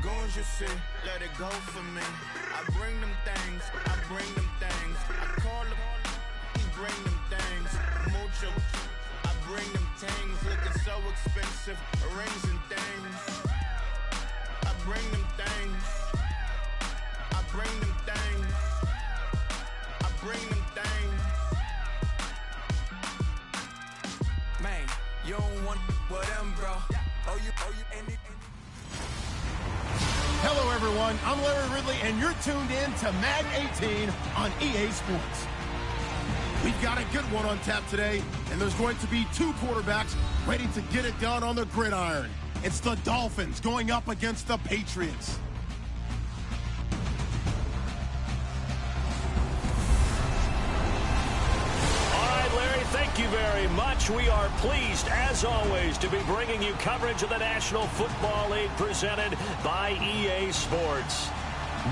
goons you see, let it go for me. I bring them things, I bring them things. I call them, he bring them things. Mucho, I bring them things. Looking so expensive, rings and things. I bring them things. I bring them things. I bring them things. Man, you don't want with them, bro. Oh, you, and it. Hello, everyone. I'm Larry Ridley, and you're tuned in to Mag 18 on EA Sports. We've got a good one on tap today, and there's going to be two quarterbacks ready to get it done on the gridiron. It's the Dolphins going up against the Patriots. Thank you very much. We are pleased, as always, to be bringing you coverage of the National Football League presented by EA Sports.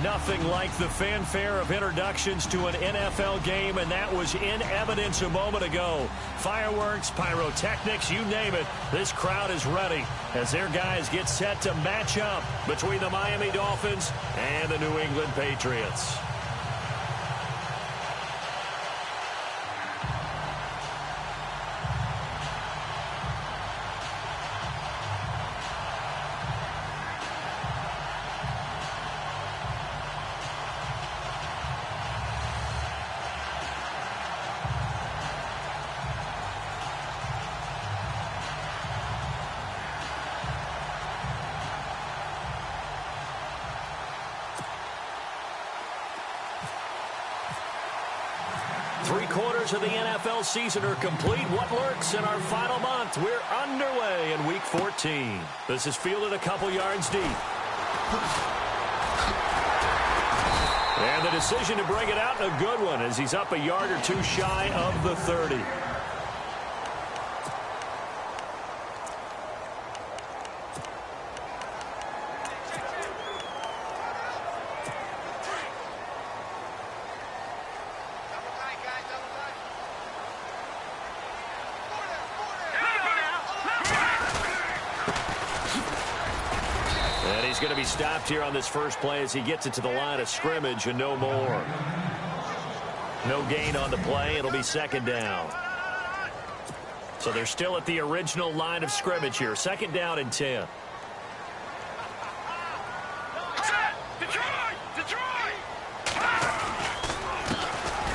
Nothing like the fanfare of introductions to an NFL game, and that was in evidence a moment ago. Fireworks, pyrotechnics, you name it. This crowd is ready as their guys get set to match up between the Miami Dolphins and the New England Patriots. Three-quarters of the NFL season are complete. What lurks in our final month? We're underway in Week 14. This is fielded a couple yards deep. And the decision to bring it out, a good one, as he's up a yard or two shy of the 30. Going to be stopped here on this first play as he gets it to the line of scrimmage and no more. No gain on the play. It'll be second down. So they're still at the original line of scrimmage here. Second down and 10. A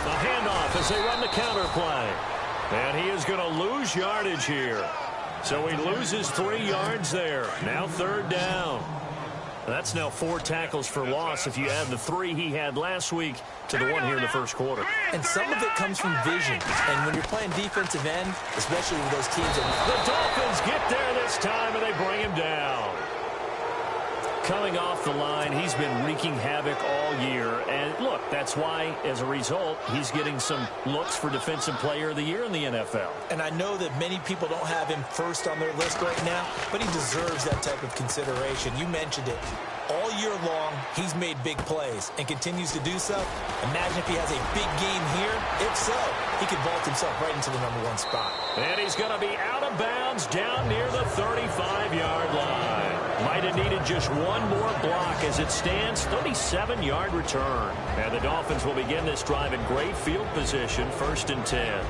handoff as they run the counter play. And he is going to lose yardage here. So he loses 3 yards there. Now third down. That's now 4 tackles for loss if you add the 3 he had last week to the 1 here in the first quarter. And some of it comes from vision. And when you're playing defensive end, especially with those teams. The Dolphins get there this time, and they bring him down. Coming off the line, he's been wreaking havoc all year. And, look, that's why, as a result, he's getting some looks for Defensive Player of the Year in the NFL. And I know that many people don't have him first on their list right now, but he deserves that type of consideration. You mentioned it. All year long, he's made big plays and continues to do so. Imagine if he has a big game here. If so, he could vault himself right into the #1 spot. And he's going to be out of bounds down near the 35-yard line. Might have needed just one more block as it stands, 37-yard return. And the Dolphins will begin this drive in great field position, 1st and 10.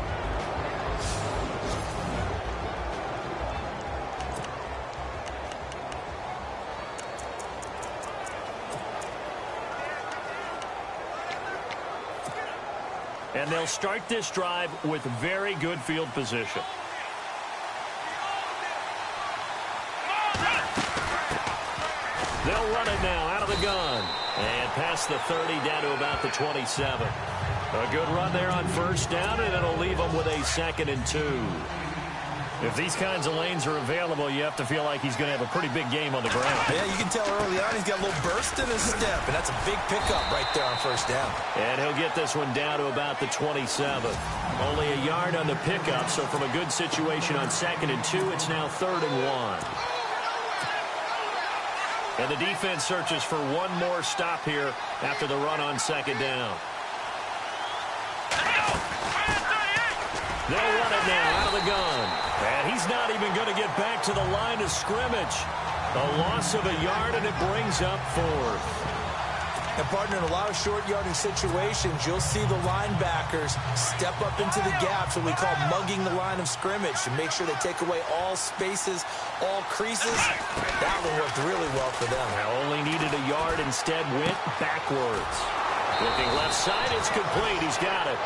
And they'll start this drive with very good field position. They'll run it now out of the gun. And past the 30 down to about the 27. A good run there on first down, and it'll leave them with a 2nd and 2. If these kinds of lanes are available, you have to feel like he's going to have a pretty big game on the ground. Yeah, you can tell early on he's got a little burst in his step, and that's a big pickup right there on first down. And he'll get this one down to about the 27. Only a yard on the pickup, so from a good situation on 2nd and 2, it's now 3rd and 1. And the defense searches for one more stop here after the run on 2nd down. They'll run it now out of the gun. And he's not even going to get back to the line of scrimmage. A loss of a yard, and it brings up 4th. And, partner, in a lot of short yardage situations, you'll see the linebackers step up into the gaps, what we call mugging the line of scrimmage, to make sure they take away all spaces, all creases. That one worked really well for them. Only needed a yard, instead went backwards. Looking left side, it's complete. He's got it.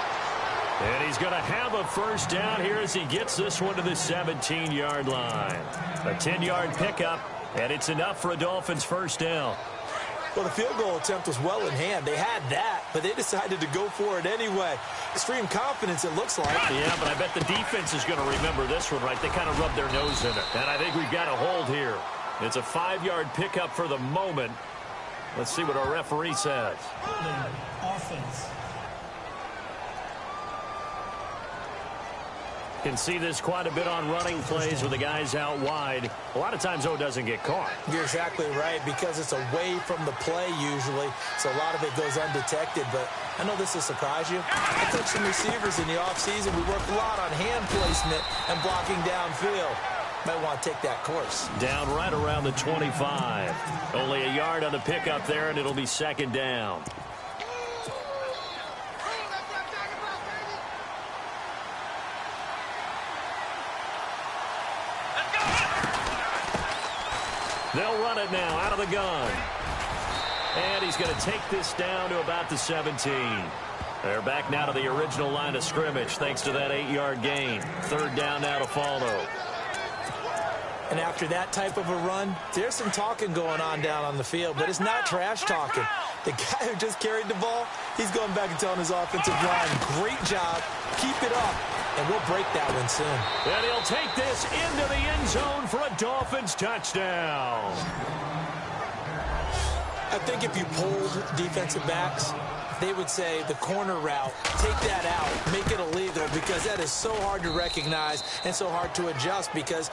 And he's going to have a first down here as he gets this one to the 17-yard line. A 10-yard pickup, and it's enough for a Dolphins first down. Well, the field goal attempt was well in hand. They had that, but they decided to go for it anyway. Extreme confidence, it looks like. Yeah, but I bet the defense is going to remember this one, right? They kind of rubbed their nose in it. And I think we've got a hold here. It's a 5-yard pickup for the moment. Let's see what our referee says. Offense. Can see this quite a bit on running plays with the guys out wide. A lot of times, though, it doesn't get caught. You're exactly right, because it's away from the play usually, so a lot of it goes undetected. But I know this will surprise you. I took some receivers in the offseason. We work a lot on hand placement and blocking downfield. Might want to take that course. Down right around the 25. Only a yard on the pickup there, and it'll be second down. They'll run it now out of the gun. And he's going to take this down to about the 17. They're back now to the original line of scrimmage thanks to that 8-yard gain. Third down now to follow. And after that type of a run, there's some talking going on down on the field, but it's not trash talking. The guy who just carried the ball, he's going back and telling his offensive line, great job, keep it up, and we'll break that one soon. And he'll take this into the end zone for a Dolphins touchdown. I think if you polled defensive backs, they would say the corner route, take that out, make it illegal, because that is so hard to recognize and so hard to adjust, because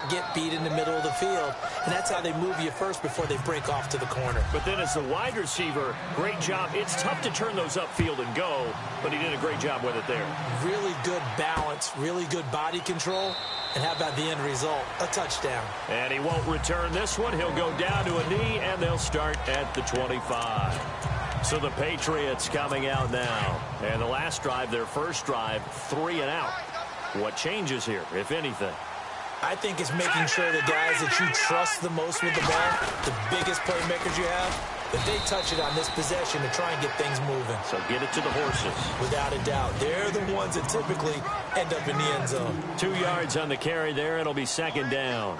get beat in the middle of the field, and that's how they move you first before they break off to the corner. But then as the wide receiver, great job. It's tough to turn those upfield and go, but he did a great job with it there. Really good balance, really good body control, and how about the end result? A touchdown. And he won't return this one. He'll go down to a knee, and they'll start at the 25. So the Patriots coming out now. And the last drive, their first drive, 3 and out. What changes here, if anything? I think it's making sure the guys that you trust the most with the ball, the biggest playmakers you have, that they touch it on this possession to try and get things moving. So get it to the horses. Without a doubt. They're the ones that typically end up in the end zone. 2 yards on the carry there. It'll be second down.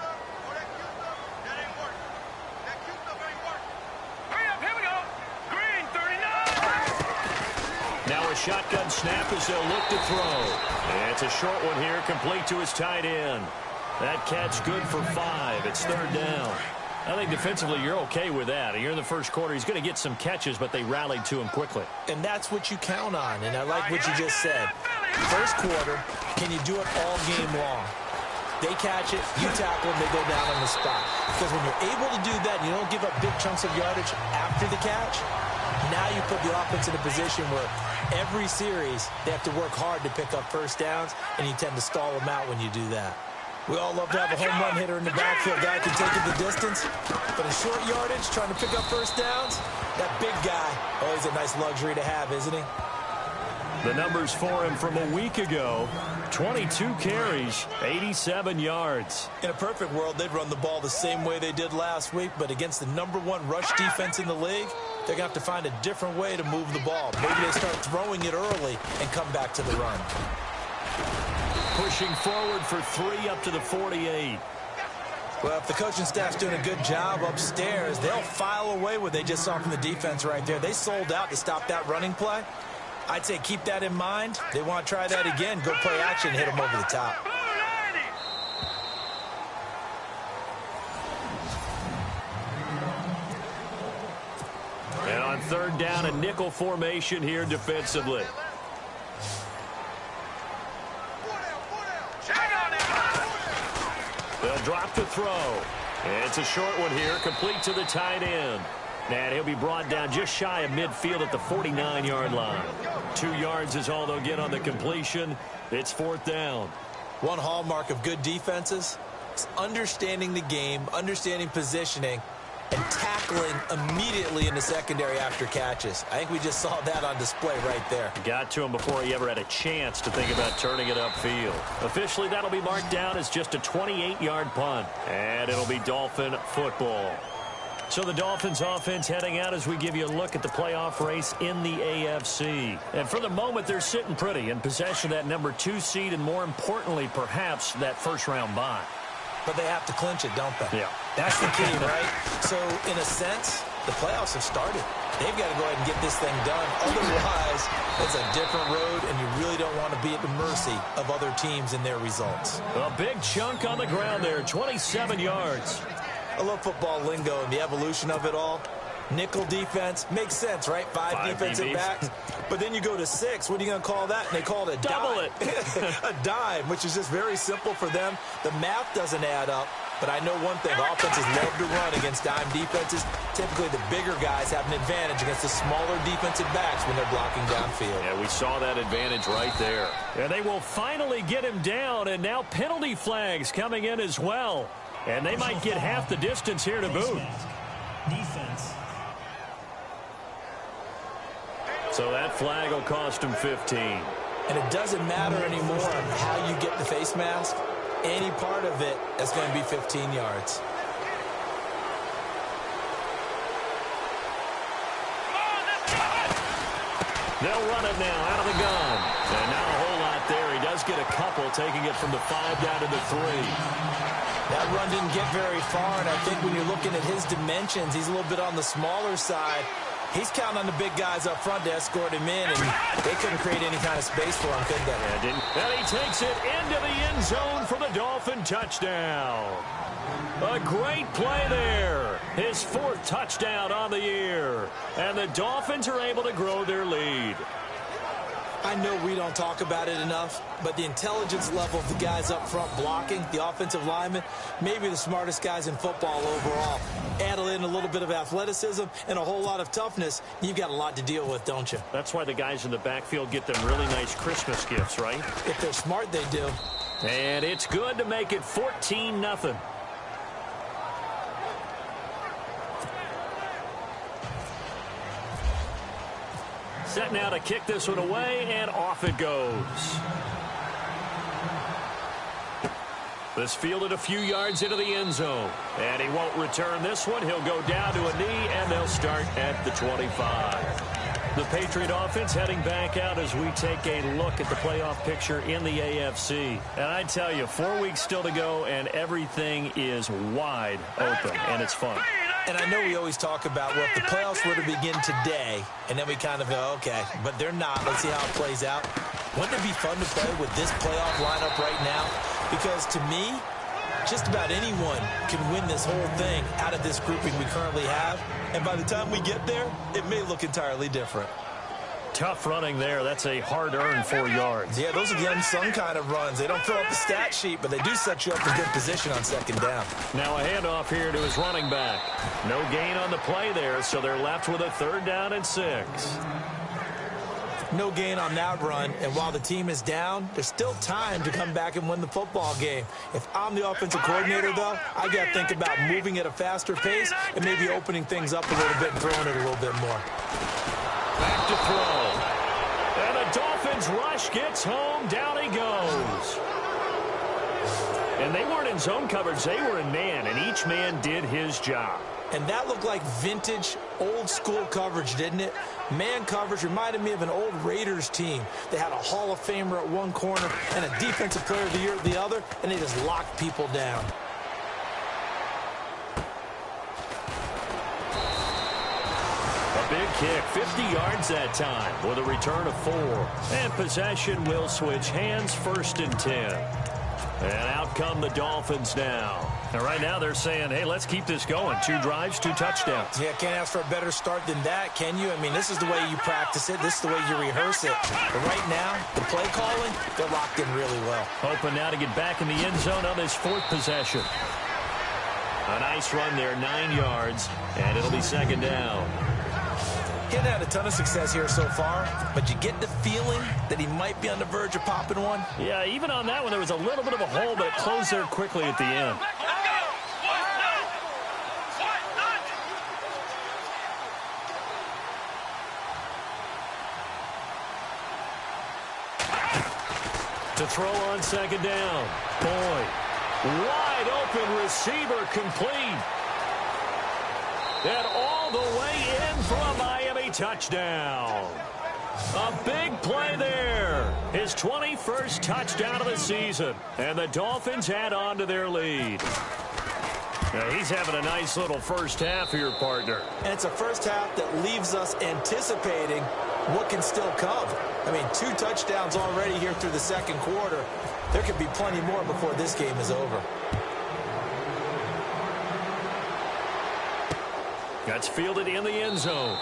Now a shotgun snap as they'll look to throw. And it's a short one here, complete to his tight end. That catch good for 5. It's third down. I think defensively you're okay with that. Here in the first quarter, he's going to get some catches, but they rallied to him quickly. And that's what you count on, and I like what you just said. First quarter, can you do it all game long? They catch it, you tackle them, they go down on the spot. Because when you're able to do that, you don't give up big chunks of yardage after the catch, now you put the offense in a position where every series they have to work hard to pick up first downs, and you tend to stall them out when you do that. We all love to have a home run hitter in the backfield. Guy can take it the distance. But in short yardage, trying to pick up first downs, that big guy, always a nice luxury to have, isn't he? The numbers for him from a week ago, 22 carries, 87 yards. In a perfect world, they'd run the ball the same way they did last week, but against the #1 rush defense in the league, they're going to have to find a different way to move the ball. Maybe they start throwing it early and come back to the run. Pushing forward for 3 up to the 48. Well, if the coaching staff's doing a good job upstairs, they'll file away what they just saw from the defense right there. They sold out to stop that running play. I'd say keep that in mind. They want to try that again. Go play action, hit them over the top. And on third down, a nickel formation here defensively. They'll drop to throw. And it's a short one here, complete to the tight end. And he'll be brought down just shy of midfield at the 49-yard line. 2 yards is all they'll get on the completion. It's fourth down. One hallmark of good defenses, It's understanding the game, understanding positioning, and tackling immediately in the secondary after catches. I think we just saw that on display right there. Got to him before he ever had a chance to think about turning it upfield. Officially, that'll be marked down as just a 28-yard punt. And it'll be Dolphin football. So the Dolphins offense heading out as we give you a look at the playoff race in the AFC. And for the moment, they're sitting pretty in possession of that number 2 seed and, more importantly, perhaps that first-round bye. But they have to clinch it, don't they? Yeah. That's the key, right? So, in a sense, the playoffs have started. They've got to go ahead and get this thing done. Otherwise, it's a different road, and you really don't want to be at the mercy of other teams and their results. A big chunk on the ground there, 27 yards. I love football lingo and the evolution of it all. Nickel defense makes sense, right? Five defensive backs. But then you go to 6. What are you going to call that? And they call it a double dime. A dime, which is just very simple for them. The math doesn't add up. But I know one thing. Offenses love to run against dime defenses. Typically, the bigger guys have an advantage against the smaller defensive backs when they're blocking downfield. Yeah, we saw that advantage right there. And they will finally get him down. And now penalty flags coming in as well. And they might get half the distance here to boot. Defense. So that flag will cost him 15. And it doesn't matter anymore how you get the face mask. Any part of it is going to be 15 yards. They'll run it now out of the gun. And not a whole lot there. He does get a couple, taking it from the 5 down to the 3. That run didn't get very far, and I think when you're looking at his dimensions, he's a little bit on the smaller side. He's counting on the big guys up front to escort him in, and they couldn't create any kind of space for him, could they? Yeah, didn't. And he takes it into the end zone for the Dolphin touchdown. A great play there. His 4th touchdown on the year. And the Dolphins are able to grow their lead. I know we don't talk about it enough, but the intelligence level of the guys up front blocking, the offensive linemen, maybe the smartest guys in football overall. Add in a little bit of athleticism and a whole lot of toughness, you've got a lot to deal with, don't you? That's why the guys in the backfield get them really nice Christmas gifts, right? If they're smart, they do. And it's good to make it 14-0. Set now to kick this one away, and off it goes. This fielded a few yards into the end zone. And he won't return this one. He'll go down to a knee, and they'll start at the 25. The Patriot offense heading back out as we take a look at the playoff picture in the AFC. And I tell you, 4 weeks still to go, and everything is wide open, and it's fun. And I know we always talk about, well, if the playoffs were to begin today, and then we kind of go, okay, but they're not. Let's see how it plays out. Wouldn't it be fun to play with this playoff lineup right now? Because to me, just about anyone can win this whole thing out of this grouping we currently have. And by the time we get there, it may look entirely different. Tough running there. That's a hard-earned 4 yards. Yeah, those are the unsung kind of runs. They don't fill up the stat sheet, but they do set you up in good position on 2nd down. Now a handoff here to his running back. No gain on the play there, so they're left with a 3rd down and 6. No gain on that run, and while the team is down, there's still time to come back and win the football game. If I'm the offensive coordinator, though, I got to think about moving at a faster pace and maybe opening things up a little bit and throwing it a little bit more. Back to throw. And the Dolphins rush gets home. Down he goes. And they weren't in zone coverage. They were in man, and each man did his job. And that looked like vintage, old-school coverage, didn't it? Man coverage reminded me of an old Raiders team. They had a Hall of Famer at one corner and a Defensive Player of the Year at the other, and they just locked people down. A big kick, 50 yards that time with a return of 4. And possession will switch hands, 1st and 10. And out come the Dolphins now. And right now they're saying, hey, let's keep this going. 2 drives, 2 touchdowns. Yeah, can't ask for a better start than that, can you? I mean, this is the way you practice it. This is the way you rehearse it. But right now, the play calling, they're locked in really well. Hoping now to get back in the end zone on this 4th possession. A nice run there, 9 yards, and it'll be 2nd down. He hasn't had a ton of success here so far, but you get the feeling that he might be on the verge of popping one. Yeah, even on that one, there was a little bit of a hole, but it closed there quickly at the end. To throw on second down. Boyd. Wide open receiver complete. And all the way in for a Miami touchdown. A big play there. His 21st touchdown of the season. And the Dolphins add on to their lead. Now, he's having a nice little first half here, partner. And it's a first half that leaves us anticipating what can still come. I mean, 2 touchdowns already here through the second quarter. There could be plenty more before this game is over. That's fielded in the end zone.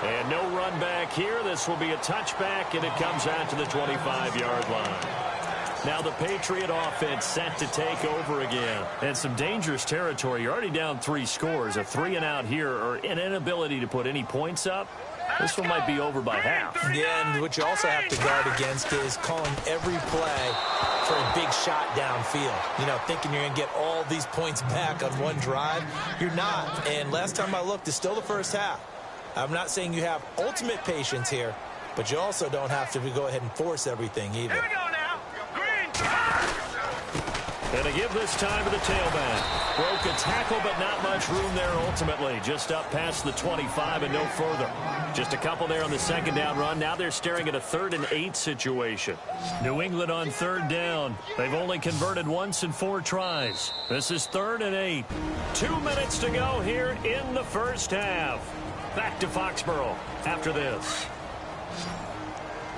And no run back here. This will be a touchback, and it comes out to the 25-yard line. Now the Patriot offense set to take over again. And some dangerous territory. You're already down 3 scores. A 3-and-out here, or an inability to put any points up. This one might be over by half. Yeah, and what you also have to guard against is calling every play for a big shot downfield. You know, thinking you're going to get all these points back on one drive. You're not. And last time I looked, it's still the first half. I'm not saying you have ultimate patience here, but you also don't have to go ahead and force everything either. Here we go now. Green. And to give this time to the tailback. Broke a tackle, but not much room there ultimately. Just up past the 25 and no further. Just a couple there on the second down run. Now they're staring at a 3rd and 8 situation. New England on 3rd down. They've only converted once in 4 tries. This is 3rd and 8. 2 minutes to go here in the first half. Back to Foxborough after this.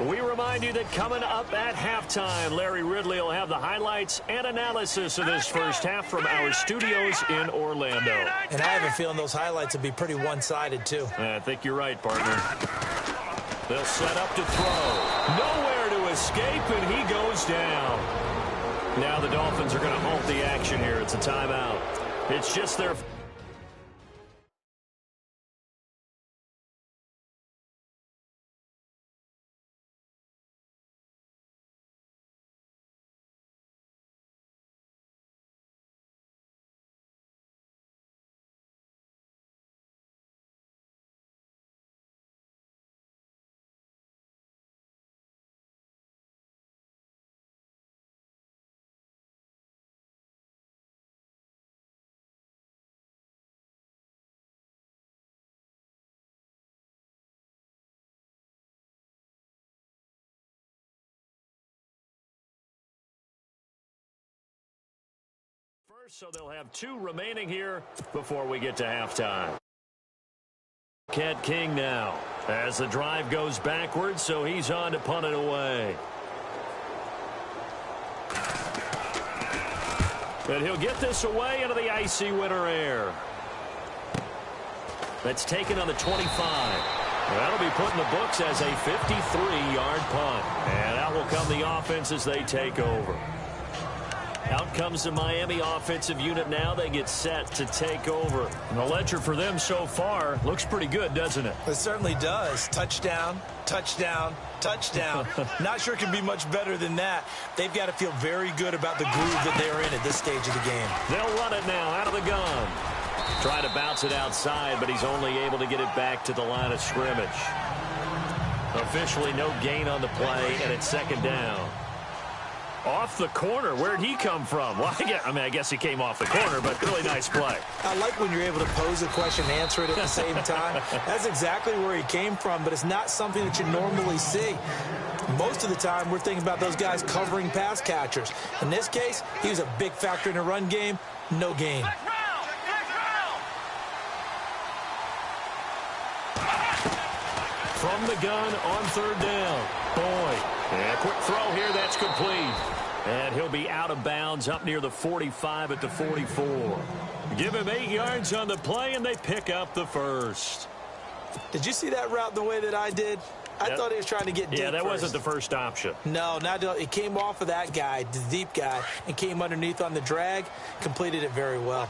We remind you that coming up at halftime, Larry Ridley will have the highlights and analysis of this first half from our studios in Orlando. And I have a feeling those highlights will be pretty one-sided, too. I think you're right, partner. They'll set up to throw. Nowhere to escape, and he goes down. Now the Dolphins are going to halt the action here. It's a timeout. It's just their... So they'll have 2 remaining here before we get to halftime. Cat King now as the drive goes backwards, so he's on to punt it away. And he'll get this away into the icy winter air. That's taken on the 25. That'll be put in the books as a 53-yard punt. And out will come the offense as they take over. Out comes the Miami offensive unit now. They get set to take over. And the ledger for them so far looks pretty good, doesn't it? It certainly does. Touchdown, touchdown, touchdown. Not sure it can be much better than that. They've got to feel very good about the groove that they're in at this stage of the game. They'll run it now out of the gun. Try to bounce it outside, but he's only able to get it back to the line of scrimmage. Officially no gain on the play, and it's second down. Off the corner. Where'd he come from? Well, I guess he came off the corner, but really nice play. I like when you're able to pose a question and answer it at the same time. That's exactly where he came from, but it's not something that you normally see. Most of the time, we're thinking about those guys covering pass catchers. In this case, he was a big factor in the run game. No gain. From the gun on 3rd down. Boyd. And a quick throw here. That's complete. And he'll be out of bounds up near the 45 at the 44. Give him 8 yards on the play, and they pick up the first. Did you see that route the way that I did? I thought he was trying to get deep. Yeah, that wasn't the first option. No, it came off of that guy, the deep guy, and came underneath on the drag. Completed it very well.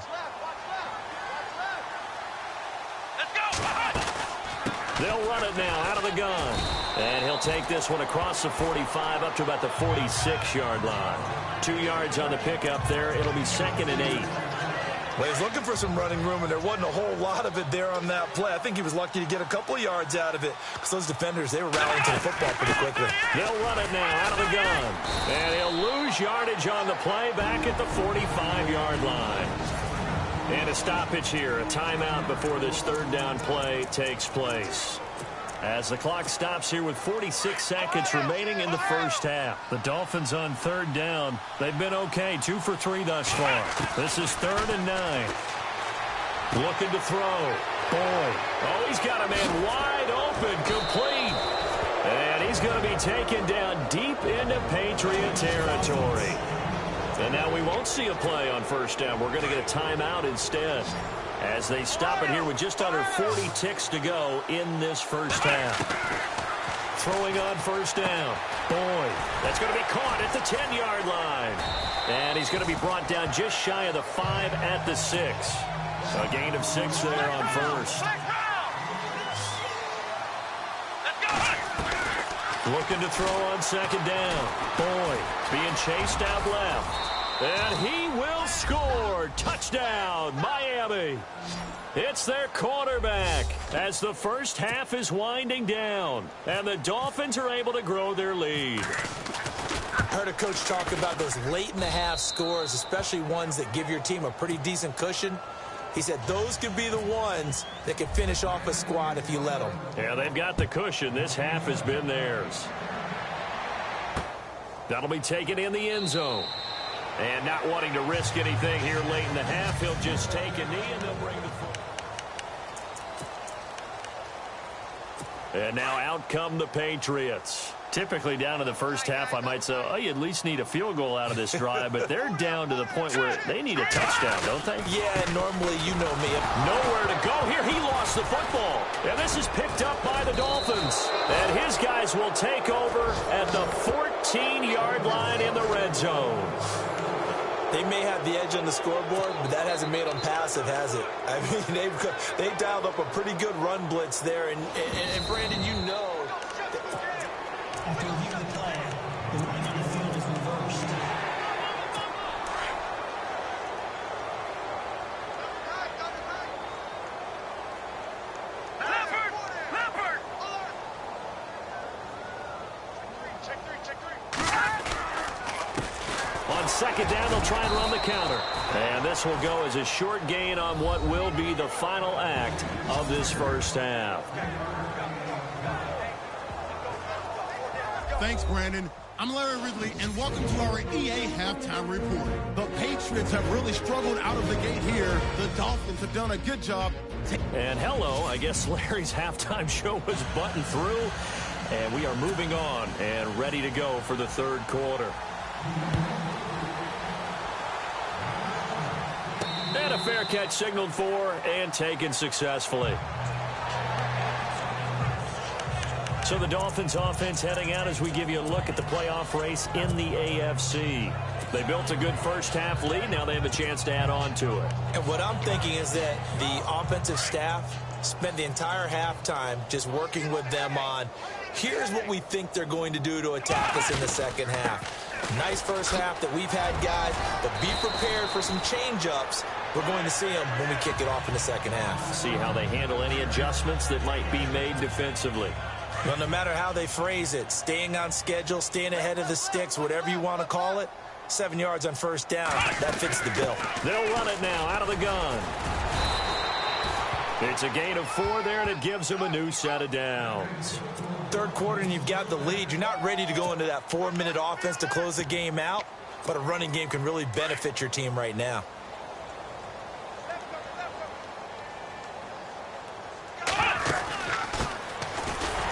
They'll run it now out of the gun. And he'll take this one across the 45 up to about the 46-yard line. 2 yards on the pickup there. It'll be 2nd and 8. Well, he's looking for some running room, and there wasn't a whole lot of it there on that play. I think he was lucky to get a couple yards out of it because those defenders, they were rallying to the football pretty quickly. They'll run it now out of the gun. And he'll lose yardage on the play back at the 45-yard line. And a stoppage here, a timeout before this 3rd down play takes place. As the clock stops here with 46 seconds remaining in the first half. The Dolphins on 3rd down. They've been okay, 2 for 3 thus far. This is 3rd and 9. Looking to throw. Boyd. Oh, he's got a man wide open, complete. And he's going to be taken down deep into Patriot territory. And now we won't see a play on 1st down. We're going to get a timeout instead, as they stop it here with just under 40 ticks to go in this first half. Throwing on 1st down. Boyd. That's going to be caught at the 10-yard line. And he's going to be brought down just shy of the 5 at the 6. A gain of 6 there on 1st. Looking to throw on 2nd down. Boyd being chased out left. And he will score. Touchdown, Miami. It's their quarterback as the first half is winding down. And the Dolphins are able to grow their lead. I heard a coach talk about those late-in-the-half scores, especially ones that give your team a pretty decent cushion. He said those could be the ones that can finish off a squad if you let them. Yeah, they've got the cushion. This half has been theirs. That'll be taken in the end zone. And not wanting to risk anything here late in the half, he'll just take a knee and they'll bring the football. And now out come the Patriots. Typically down to the first half, I might say, oh, you at least need a field goal out of this drive, but they're down to the point where they need a touchdown, don't they? Yeah, normally, you know me. Nowhere to go here. He lost the football. And this is picked up by the Dolphins. And his guys will take over at the 14-yard line in the red zone. They may have the edge on the scoreboard, but that hasn't made them passive, has it? I mean, they've dialed up a pretty good run blitz there. And Brandon, you know. After reviewing the play, the running on the field is reversed. Leopard! Check three. On 2nd down, they'll try and run the counter. And this will go as a short gain on what will be the final act of this first half. Thanks, Brandon. I'm Larry Ridley, and welcome to our EA Halftime Report. The Patriots have really struggled out of the gate here. The Dolphins have done a good job. And hello, I guess Larry's halftime show was buttoned through. And we are moving on and ready to go for the 3rd quarter. And a fair catch signaled for and taken successfully. So the Dolphins offense heading out as we give you a look at the playoff race in the AFC. They built a good first half lead. Now they have a chance to add on to it. And what I'm thinking is that the offensive staff spent the entire halftime just working with them on, here's what we think they're going to do to attack us in the second half. Nice first half that we've had, guys, but be prepared for some change-ups. We're going to see them when we kick it off in the second half. See how they handle any adjustments that might be made defensively. Well, no matter how they phrase it, staying on schedule, staying ahead of the sticks, whatever you want to call it, 7 yards on 1st down, that fits the bill. They'll run it now out of the gun. It's a gain of 4 there, and it gives them a new set of downs. 3rd quarter, and you've got the lead. You're not ready to go into that 4-minute offense to close the game out, but a running game can really benefit your team right now.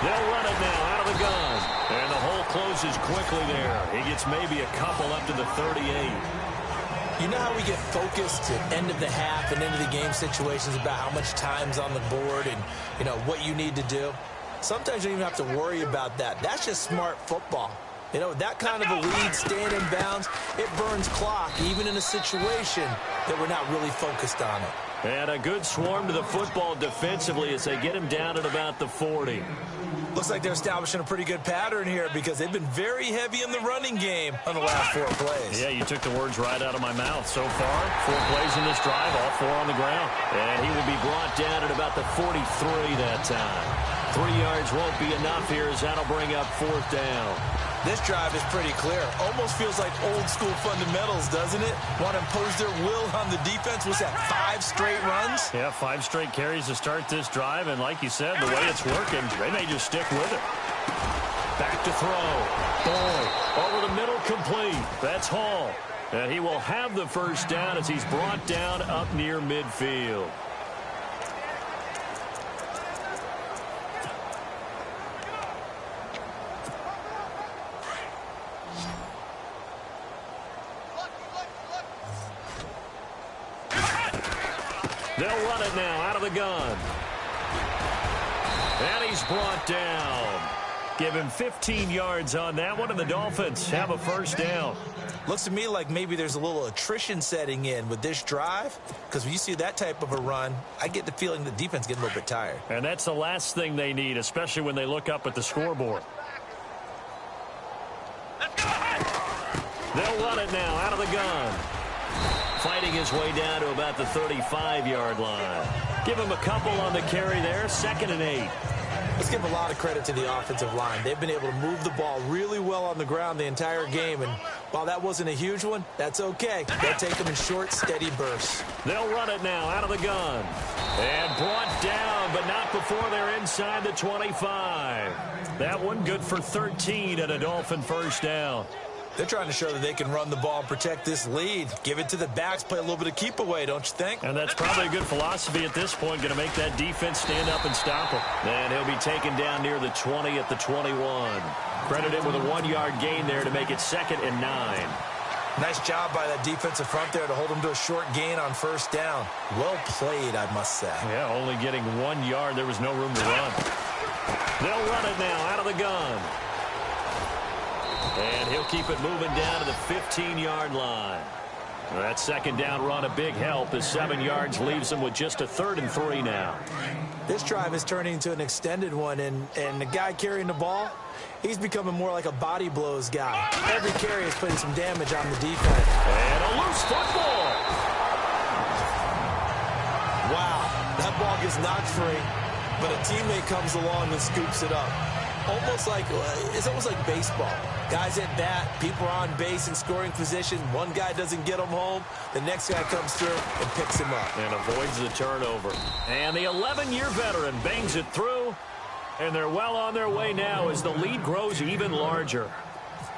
They'll run it now out of the gun. And the hole closes quickly there. He gets maybe a couple up to the 38. You know how we get focused at end of the half and end of the game situations about how much time's on the board and, you know, what you need to do? Sometimes you don't even have to worry about that. That's just smart football. You know, that kind of a lead, staying in bounds, it burns clock, even in a situation that we're not really focused on it. And a good swarm to the football defensively as they get him down at about the 40. Looks like they're establishing a pretty good pattern here because they've been very heavy in the running game on the last 4 plays. Yeah, you took the words right out of my mouth. So far, 4 plays in this drive, all 4 on the ground. And he will be brought down at about the 43 that time. 3 yards won't be enough here as that'll bring up 4th down. This drive is pretty clear. Almost feels like old school fundamentals, doesn't it? Want to impose their will on the defense. Was that 5 straight runs? Yeah, 5 straight carries to start this drive. And like you said, the way it's working, they may just stick with it. Back to throw. Ball over the middle, complete. That's Hall. And he will have the first down as he's brought down up near midfield. They'll run it now out of the gun. And he's brought down. Give him 15 yards on that one, and the Dolphins have a first down. Looks to me like maybe there's a little attrition setting in with this drive, because when you see that type of a run, I get the feeling the defense gets a little bit tired. And that's the last thing they need, especially when they look up at the scoreboard. They'll run it now out of the gun. Fighting his way down to about the 35-yard line. Give him a couple on the carry there. 2nd and 8. Let's give a lot of credit to the offensive line. They've been able to move the ball really well on the ground the entire game. And while that wasn't a huge one, that's okay. They'll take them in short, steady bursts. They'll run it now out of the gun. And brought down, but not before they're inside the 25. That one good for 13 and a Dolphin first down. They're trying to show that they can run the ball and protect this lead. Give it to the backs, play a little bit of keep away, don't you think? And that's probably a good philosophy at this point, going to make that defense stand up and stop him. And he'll be taken down near the 20 at the 21. Credited with a 1-yard gain there to make it 2nd and 9. Nice job by that defensive front there to hold him to a short gain on first down. Well played, I must say. Yeah, only getting 1 yard. There was no room to run. They'll run it now out of the gun. And he'll keep it moving down to the 15-yard line. That 2nd down run, a big help as 7 yards leaves him with just a 3rd and 3 now. This drive is turning into an extended one, and the guy carrying the ball, he's becoming more like a body blows guy. Every carry is putting some damage on the defense. And a loose football. Wow, that ball gets knocked free, but a teammate comes along and scoops it up. It's almost like baseball. Guys at bat, people are on base in scoring position. One guy doesn't get him home. The next guy comes through and picks him up. And avoids the turnover. And the 11-year veteran bangs it through. And they're well on their way now as the lead grows even larger.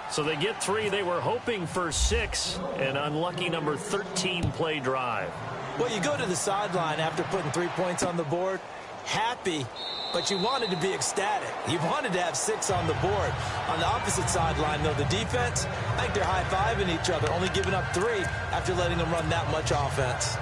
So they get 3. They were hoping for 6. An unlucky number 13 play drive. Well, you go to the sideline after putting 3 points on the board. Happy, but you wanted to be ecstatic. You wanted to have 6 on the board. On the opposite sideline, though, the defense, I think they're high-fiving each other, only giving up 3 after letting them run that much offense.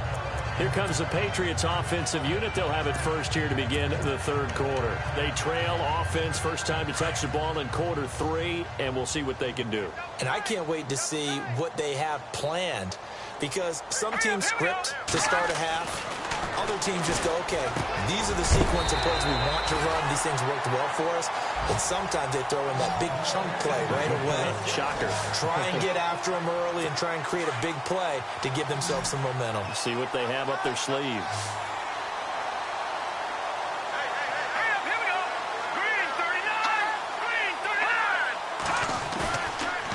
Here comes the Patriots offensive unit. They'll have it first here to begin the 3rd quarter. They trail offense, first time to touch the ball in quarter 3, and we'll see what they can do. And I can't wait to see what they have planned, because some teams script to start a half. Other teams just go, okay, these are the sequence of plays we want to run. These things worked well for us. And sometimes they throw in that big chunk play right away. Shocker. Try and get after them early and try and create a big play to give themselves some momentum. See what they have up their sleeve.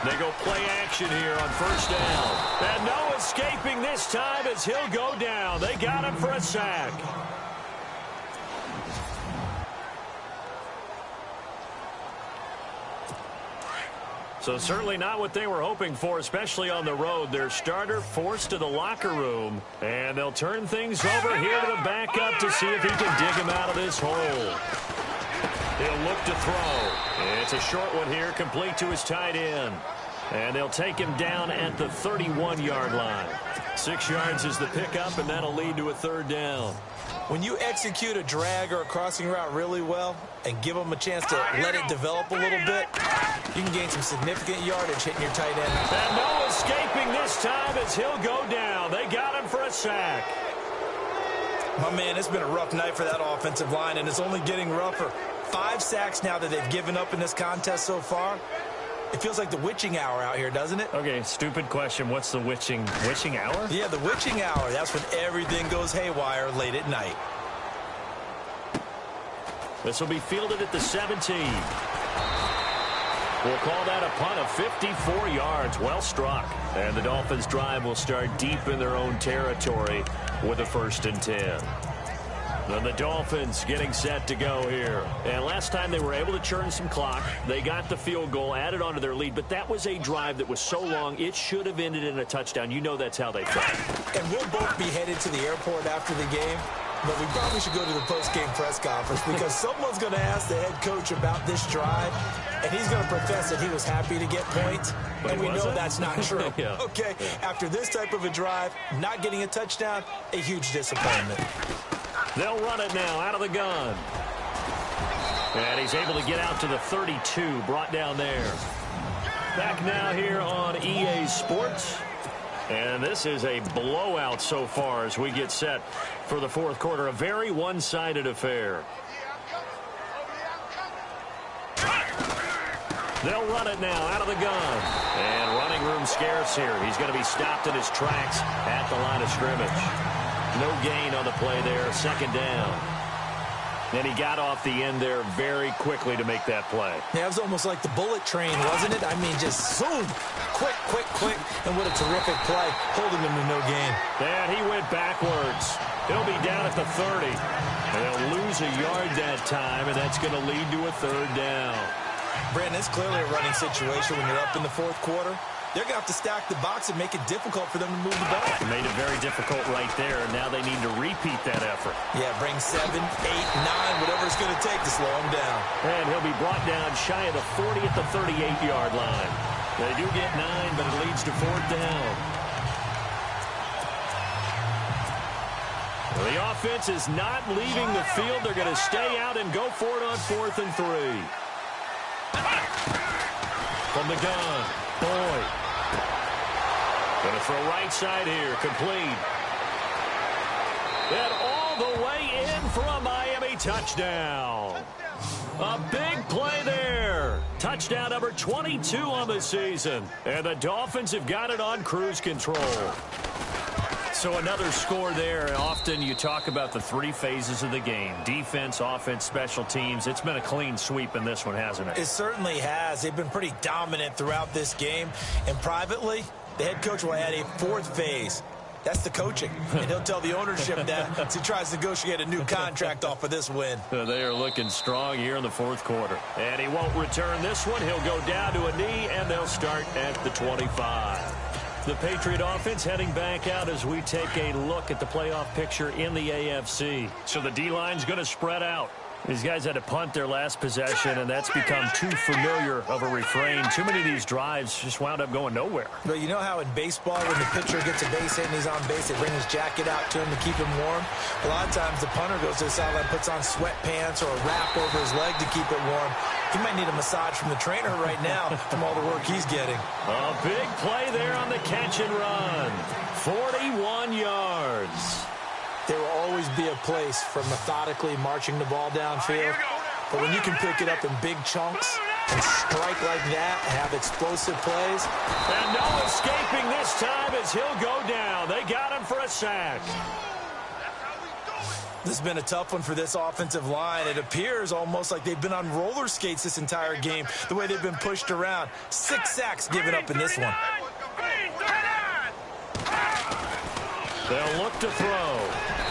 They go play action here on first down. And no escaping this time as he'll go down. They got him for a sack. So certainly not what they were hoping for, especially on the road. Their starter forced to the locker room. And they'll turn things over here to the backup to see if he can dig him out of this hole. He'll look to throw. It's a short one here, complete to his tight end. And they'll take him down at the 31-yard line. 6 yards is the pickup, and that'll lead to a 3rd down. When you execute a drag or a crossing route really well and give them a chance to let it develop a little bit, you can gain some significant yardage hitting your tight end. And no escaping this time as he'll go down. They got him for a sack. My man, it's been a rough night for that offensive line, and it's only getting rougher. 5 sacks now that they've given up in this contest so far. It feels like the witching hour out here, doesn't it? Okay, stupid question. What's the witching hour? Yeah, the witching hour. That's when everything goes haywire late at night. This will be fielded at the 17. We'll call that a punt of 54 yards. Well struck. And the Dolphins' drive will start deep in their own territory with a 1st and 10. Then the Dolphins getting set to go here. And last time they were able to churn some clock. They got the field goal, added onto their lead. But that was a drive that was so long, it should have ended in a touchdown. You know that's how they play. And we'll both be headed to the airport after the game. But we probably should go to the post-game press conference because someone's going to ask the head coach about this drive, and he's going to profess that he was happy to get points, and we know that's not true. Yeah. Okay, after this type of a drive, not getting a touchdown, a huge disappointment. They'll run it now out of the gun. And he's able to get out to the 32, brought down there. Back now here on EA Sports. And this is a blowout so far as we get set for the 4th quarter. A very one-sided affair. They'll run it now out of the gun. And running room scarce here. He's going to be stopped in his tracks at the line of scrimmage. No gain on the play there. 2nd down. And he got off the end there very quickly to make that play. Yeah, it was almost like the bullet train, wasn't it? I mean, just zoom. Quick. And what a terrific play, holding him to no gain. And he went backwards. He'll be down at the 30. And they'll lose a yard that time, and that's going to lead to a 3rd down. Brandon, it's clearly a running situation when you're up in the 4th quarter. They're going to have to stack the box and make it difficult for them to move the ball. Made it very difficult right there, and now they need to repeat that effort. Yeah, bring 7, 8, 9, whatever it's going to take to slow him down. And he'll be brought down shy of the 40 at the 38-yard line. They do get 9, but it leads to 4th down. Well, the offense is not leaving the field. They're going to stay out and go for it on 4th and 3. From the gun, Boyd. Going to throw right side here, complete. And all the way in for a Miami touchdown. A big play there. Touchdown number 22 on the season. And the Dolphins have got it on cruise control. So another score there. Often you talk about the 3 phases of the game. Defense, offense, special teams. It's been a clean sweep in this one, hasn't it? It certainly has. They've been pretty dominant throughout this game. And privately, the head coach will add a 4th phase. That's the coaching. And he'll tell the ownership that as he tries to negotiate a new contract off of this win. They are looking strong here in the 4th quarter. And he won't return this one. He'll go down to a knee, and they'll start at the 25. The Patriot offense heading back out as we take a look at the playoff picture in the AFC. So the D-line's going to spread out. These guys had to punt their last possession, and that's become too familiar of a refrain. Too many of these drives just wound up going nowhere. But you know how in baseball, when the pitcher gets a base hit and he's on base, they bring his jacket out to him to keep him warm? A lot of times the punter goes to the sideline, puts on sweatpants or a wrap over his leg to keep it warm. He might need a massage from the trainer right now from all the work he's getting. A big play there on the catch and run. 41 yards. There will always be a place for methodically marching the ball downfield. But when you can pick it up in big chunks and strike like that and have explosive plays. And no escaping this time as he'll go down. They got him for a sack. This has been a tough one for this offensive line. It appears almost like they've been on roller skates this entire game, the way they've been pushed around. 6 sacks given up in this one. They'll look to throw.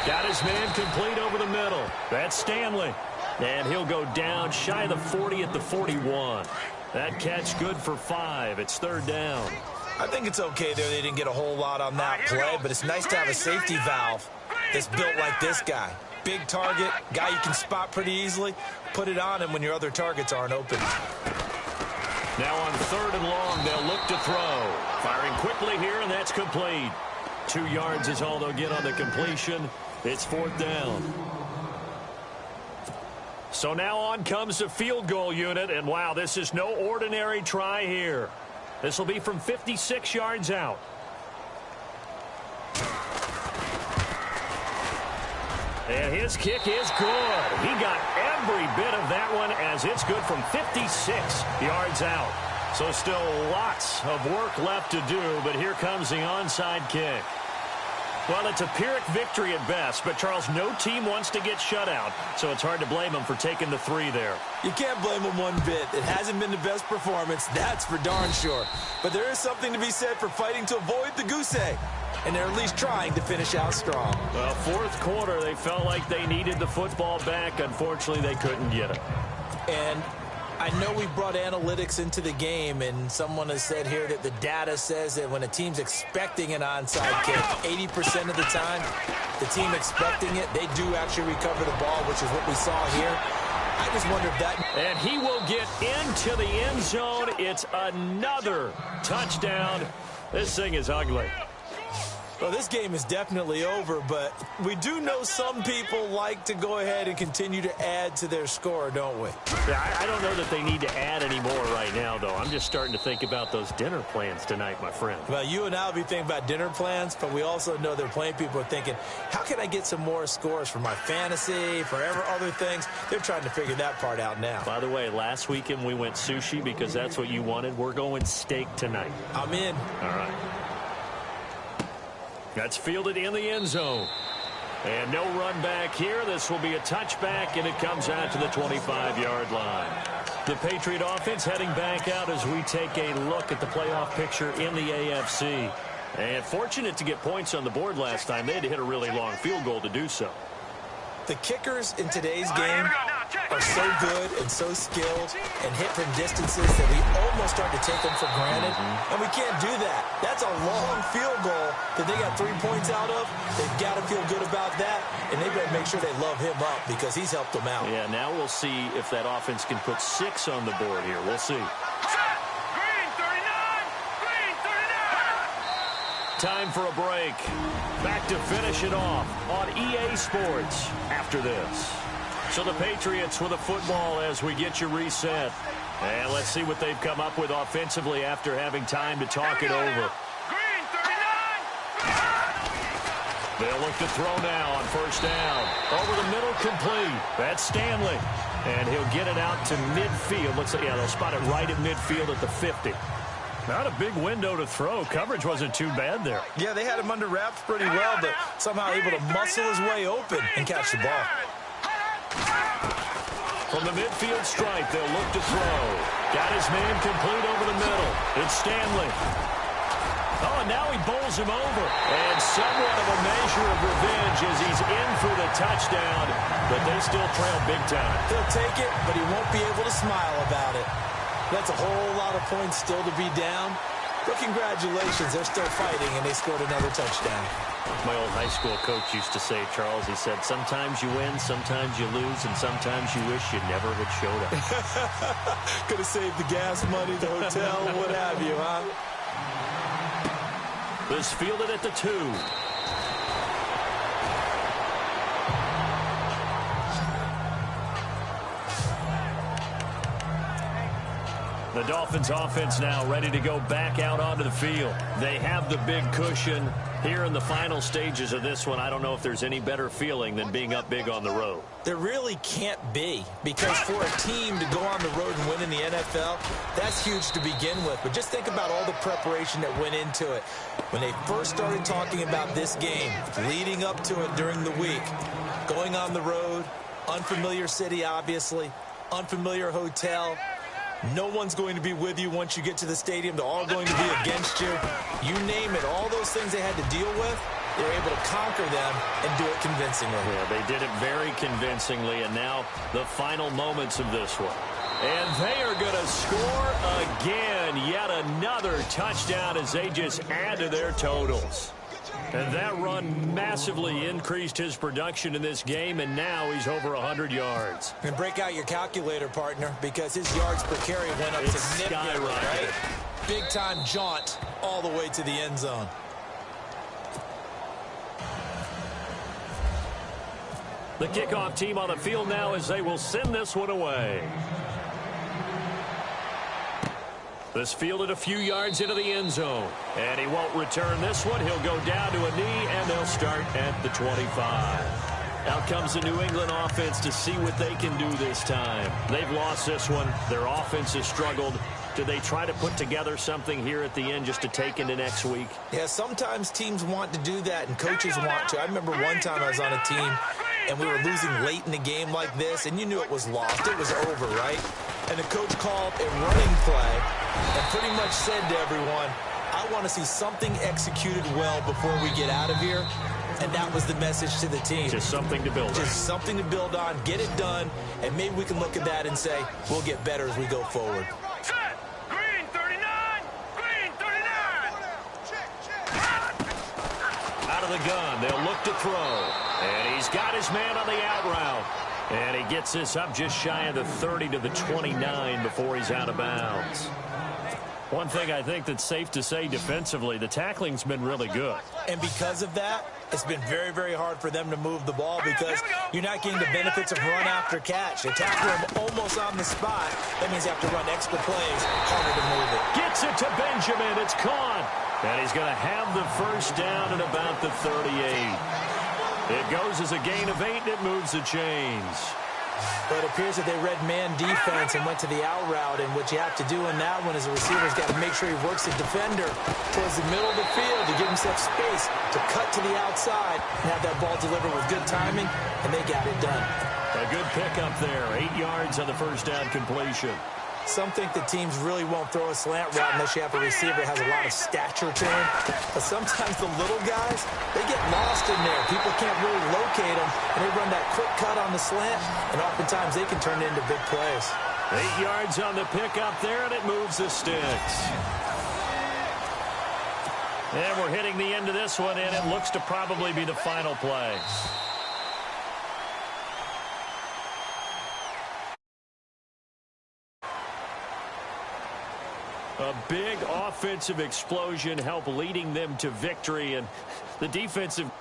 Got his man complete over the middle. That's Stanley. And he'll go down shy of the 40 at the 41. That catch good for 5. It's 3rd down. I think it's okay there. They didn't get a whole lot on that play, but it's nice to have a safety valve that's built like this guy. Big target, guy you can spot pretty easily. Put it on him when your other targets aren't open. Now on 3rd and long, they'll look to throw. Firing quickly here, and that's complete. 2 yards is all they'll get on the completion. It's 4th down. So now on comes the field goal unit, and wow, this is no ordinary try here. This will be from 56 yards out. And his kick is good. He got every bit of that one as it's good from 56 yards out. So still lots of work left to do, but here comes the onside kick. Well, it's a Pyrrhic victory at best, but, Charles, no team wants to get shut out, so it's hard to blame them for taking the 3 there. You can't blame them one bit. It hasn't been the best performance, that's for darn sure. But there is something to be said for fighting to avoid the goose egg, and they're at least trying to finish out strong. Well, fourth quarter, they felt like they needed the football back. Unfortunately, they couldn't get it. And I know we brought analytics into the game, and someone has said here that the data says that when a team's expecting an onside kick, 80% of the time, the team expecting it, they do actually recover the ball, which is what we saw here. I just wonder if that... And he will get into the end zone. It's another touchdown. This thing is ugly. Well, this game is definitely over, but we do know some people like to go ahead and continue to add to their score, don't we? Yeah, I don't know that they need to add any more right now, though. I'm just starting to think about those dinner plans tonight, my friend. Well, you and I will be thinking about dinner plans, but we also know there are plenty of people are thinking, how can I get some more scores for my fantasy, for other things? They're trying to figure that part out now. By the way, last weekend we went sushi because that's what you wanted. We're going steak tonight. I'm in. All right. That's fielded in the end zone. And no run back here. This will be a touchback, and it comes out to the 25-yard line. The Patriot offense heading back out as we take a look at the playoff picture in the AFC. And fortunate to get points on the board last time. They had to hit a really long field goal to do so. The kickers in today's game are so good and so skilled and hit from distances that we almost start to take them for granted. And we can't do that. That's a long field goal that they got 3 points out of. They've got to feel good about that, and they better make sure they love him up because he's helped them out. Yeah, now we'll see if that offense can put 6 on the board here. We'll see. Time for a break. Back to finish it off on EA Sports after this. So the Patriots with a football as we get you reset. And let's see what they've come up with offensively after having time to talk it over. They'll look to throw now on first down. Over the middle, complete. That's Stanley. And he'll get it out to midfield. Looks like, yeah, they'll spot it right at midfield at the 50. Not a big window to throw. Coverage wasn't too bad there. Yeah, they had him under wraps pretty well, but somehow able to muscle his way open and catch the ball. From the midfield stripe, they'll look to throw. Got his man complete over the middle. It's Stanley. Oh, and now he bowls him over. And somewhat of a measure of revenge as he's in for the touchdown, but they still trail big time. He'll take it, but he won't be able to smile about it. That's a whole lot of points still to be down. But congratulations, they're still fighting, and they scored another touchdown. My old high school coach used to say, Charles, he said, sometimes you win, sometimes you lose, and sometimes you wish you never had showed up. Could have saved the gas money, the hotel, what have you, huh? This fielded at the 2. The Dolphins offense now ready to go back out onto the field. They have the big cushion here in the final stages of this one. I don't know if there's any better feeling than being up big on the road. There really can't be, because for a team to go on the road and win in the NFL, that's huge to begin with. But just think about all the preparation that went into it. When they first started talking about this game, leading up to it during the week, going on the road, unfamiliar city, obviously, unfamiliar hotel. No one's going to be with you once you get to the stadium. They're all going to be against you. You name it. All those things they had to deal with, they were able to conquer them and do it convincingly. Yeah, they did it very convincingly, and now the final moments of this one. And they are going to score again. Yet another touchdown as they just add to their totals. And that run massively increased his production in this game, and now he's over 100 yards. And break out your calculator, partner, because his yards per carry went up significantly, right? Big-time jaunt all the way to the end zone. The kickoff team on the field now as they will send this one away. This fielded a few yards into the end zone. And he won't return this one. He'll go down to a knee, and they'll start at the 25. Out comes the New England offense to see what they can do this time. They've lost this one. Their offense has struggled. Do they try to put together something here at the end just to take into next week? Yeah, sometimes teams want to do that and coaches want to. I remember one time I was on a team and we were losing late in the game like this, and you knew it was lost. It was over, right? And the coach called a running play and pretty much said to everyone, I want to see something executed well before we get out of here. And that was the message to the team. Just something to build on. Just something to build on, get it done, and maybe we can look at that and say, we'll get better as we go forward. Green 39! Green 39! Out of the gun, they'll look to throw. And he's got his man on the out route. And he gets this up just shy of the 30 to the 29 before he's out of bounds. One thing I think that's safe to say defensively, the tackling's been really good. And because of that, it's been very, very hard for them to move the ball because you're not getting the benefits of run after catch. They tackle him almost on the spot. That means you have to run extra plays, harder to move it. Gets it to Benjamin. It's caught. And he's going to have the first down at about the 38. It goes as a gain of 8, and it moves the chains. But it appears that they read man defense and went to the out route, and what you have to do in that one is the receiver's got to make sure he works the defender towards the middle of the field to give himself space to cut to the outside and have that ball delivered with good timing, and they got it done. A good pickup there, 8 yards on the first down completion. Some think that teams really won't throw a slant route unless you have a receiver that has a lot of stature to him. But sometimes the little guys, they get lost in there. People can't really locate them, and they run that quick cut on the slant, and oftentimes they can turn it into big plays. 8 yards on the pickup there, and it moves the sticks. And we're hitting the end of this one, and it looks to probably be the final play. A big offensive explosion helped leading them to victory, and the defensive